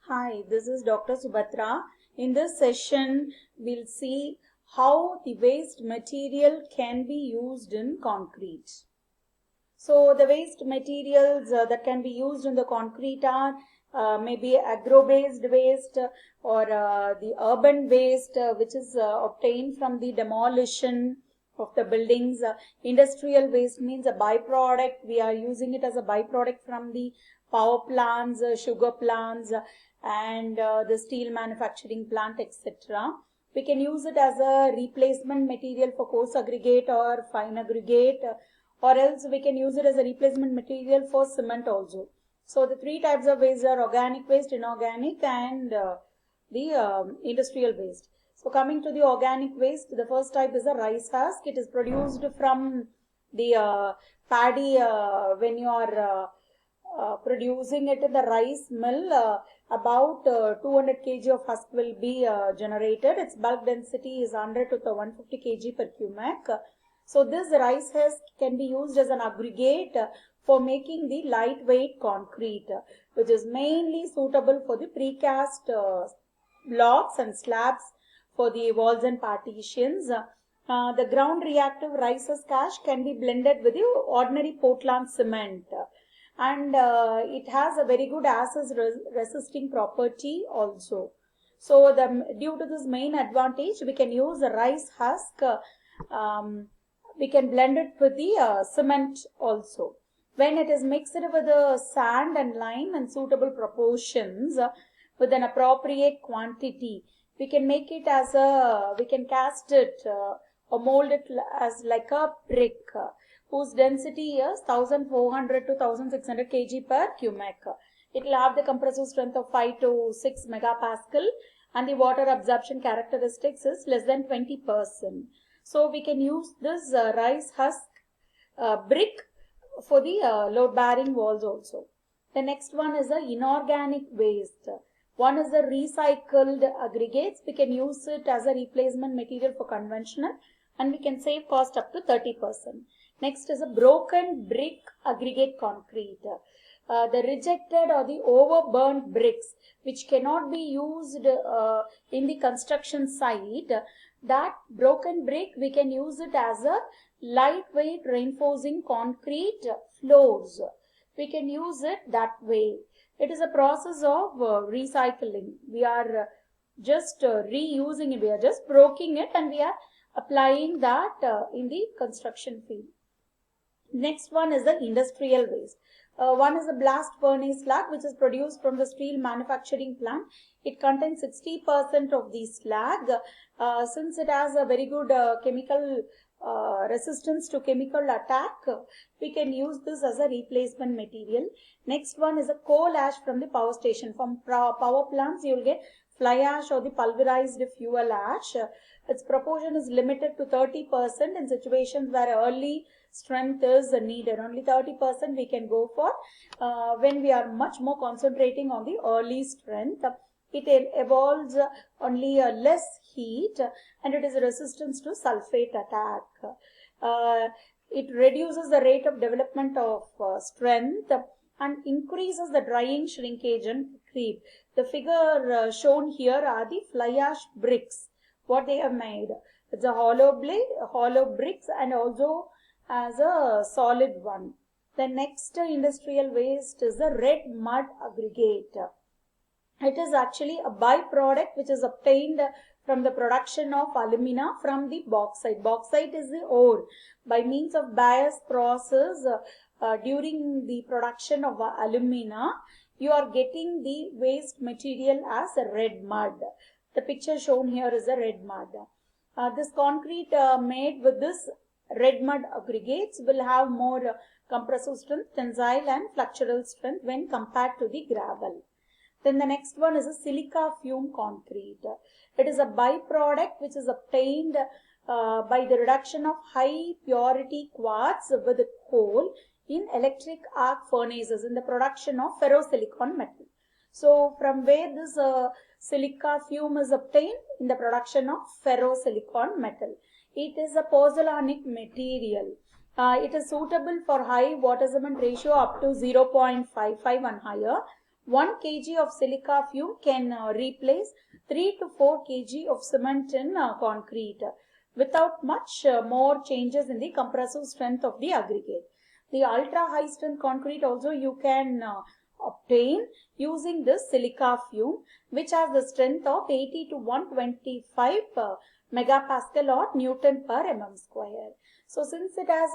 Hi, this is Dr. Subhatra. In this session, we'll see how the waste material can be used in concrete. So the waste materials that can be used in the concrete are maybe agro-based waste or the urban waste which is obtained from the demolition of the buildings. Industrial waste means a byproduct. We are using it as a byproduct from the power plants, sugar plants, and the steel manufacturing plant, etc. We can use it as a replacement material for coarse aggregate or fine aggregate, or else we can use it as a replacement material for cement also. So the three types of waste are organic waste, inorganic, and the industrial waste. So coming to the organic waste, the first type is a rice husk. It is produced from the paddy when you are producing it in the rice mill. About 200 kg of husk will be generated. Its bulk density is 100 to 150 kg per cubic. So this rice husk can be used as an aggregate for making the lightweight concrete, which is mainly suitable for the precast blocks and slabs for the walls and partitions. The ground reactive rice husk ash can be blended with the ordinary Portland cement, and it has a very good acid resisting property also. So due to this main advantage, we can use the rice husk. We can blend it with the cement also. When it is mixed with the sand and lime in suitable proportions, with an appropriate quantity, we can make it as we can cast it or mold it as like a brick, whose density is 1400 to 1600 kg per cubic. It will have the compressive strength of 5 to 6 megapascal, and the water absorption characteristics is less than 20%. So we can use this rice husk brick for the load bearing walls also. The next one is the inorganic waste. One is the recycled aggregates. We can use it as a replacement material for conventional, and we can save cost up to 30%. Next is a broken brick aggregate concrete. The rejected or the overburnt bricks which cannot be used in the construction site, that broken brick we can use it as a lightweight reinforcing concrete floors. We can use it that way. It is a process of recycling. We are just reusing it. We are just breaking it and we are applying that in the construction field. Next one is the industrial waste. One is a blast furnace slag which is produced from the steel manufacturing plant. It contains 60% of the slag. Since it has a very good chemical resistance to chemical attack, we can use this as a replacement material. Next one is a coal ash from the power station. From power plants you will get fly ash or the pulverized fuel ash. Its proportion is limited to 30% in situations where early strength is needed. Only 30% we can go for when we are much more concentrating on the early strength. It evolves only less heat, and it is resistant to sulfate attack. It reduces the rate of development of strength and increases the drying, shrinkage and creep. The figure shown here are the fly ash bricks, what they have made. It's a hollow bricks, and also as a solid one. The next industrial waste is the red mud aggregate. It is actually a byproduct which is obtained from the production of alumina from the bauxite. Bauxite is the ore. By means of bias process during the production of alumina, you are getting the waste material as a red mud. The picture shown here is a red mud. This concrete made with this red mud aggregates will have more compressive strength, tensile and flexural strength when compared to the gravel. Then the next one is a silica fume concrete. It is a byproduct which is obtained by the reduction of high purity quartz with coal in electric arc furnaces in the production of ferrosilicon metal. So from where this silica fume is obtained? In the production of ferrosilicon metal. It is a pozzolanic material. It is suitable for high water cement ratio up to 0.55 and higher. 1 kg of silica fume can replace 3 to 4 kg of cement in concrete without much more changes in the compressive strength of the aggregate. The ultra high strength concrete also you can obtain using this silica fume, which has the strength of 80 to 125 megapascal or Newton per mm square. So since it has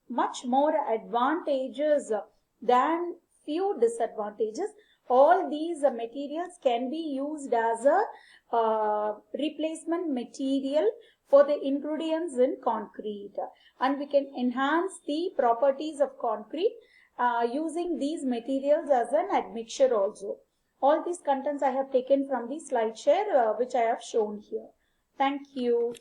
much more advantages than few disadvantages, all these materials can be used as a replacement material for the ingredients in concrete, and we can enhance the properties of concrete using these materials as an admixture also. All these contents I have taken from the slide share which I have shown here. Thank you.